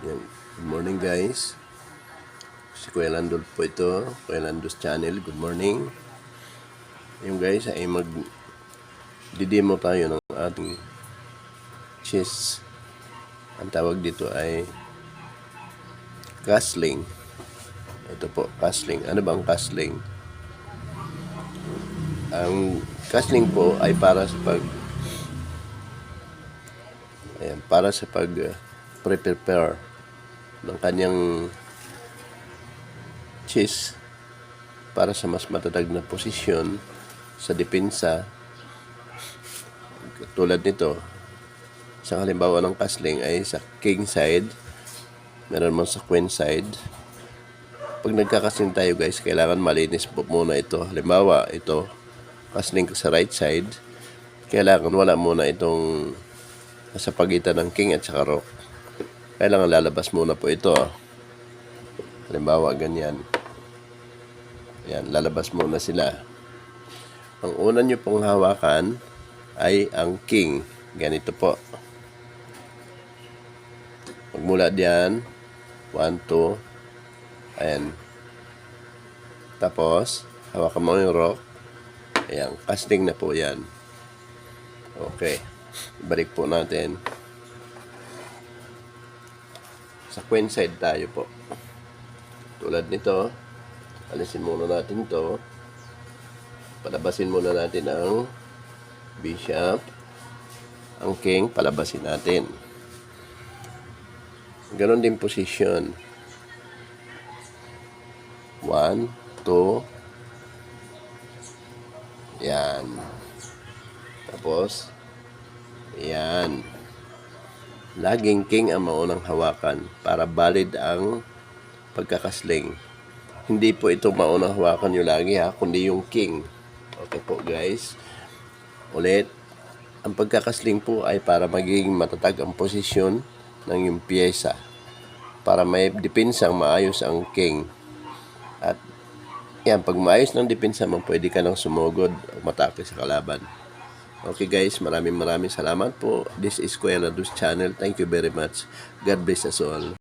Yan. Good morning guys. Si Kuya Landol po ito. Kuya Landos Channel. Good morning. Yung guys ay didemo tayo ng ating cheese. Ang tawag dito ay castling. Ito po, castling. Ano ba ang castling? Ang castling po ay para sa prepare ng kanyang cheese para sa mas matatag na posisyon sa depensa. Tulad nito, sa halimbawa ng castling ay sa king side, meron man sa queen side. Pag nagkakasling tayo guys, kailangan malinis po muna ito. Halimbawa, ito, castling sa right side, kailangan wala muna itong sa pagitan ng king at saka rook. Kailangan lalabas muna po ito. Halimbawa, ganyan. Yan, lalabas muna sila. Ang una nyo pong hawakan ay ang king. Ganito po. Magmula diyan, 1, 2, ayan. Tapos, hawakan mo yung rock. Ayan, casting na po yan. Okay. Balik po natin. Sa queen side tayo po. Tulad nito, alisin muna natin to. Palabasin muna natin ang bishop. Ang king, palabasin natin. Ganon din position. 1, 2. Yan. Tapos, yan. Laging king ang maunang hawakan para valid ang pagkakasling. Hindi po ito maunang hawakan nyo lagi kundi yung king. Okay po guys. Ulit, ang pagkakasling po ay para magiging matatag ang posisyon ng yung pyesa. Para may depensang maayos ang king. At yan, pag maayos ng depensa mo, pwede ka nang sumugod o matake sa kalaban. Okay guys, maraming salamat po. This is Kuya Landos Channel. Thank you very much. God bless us all.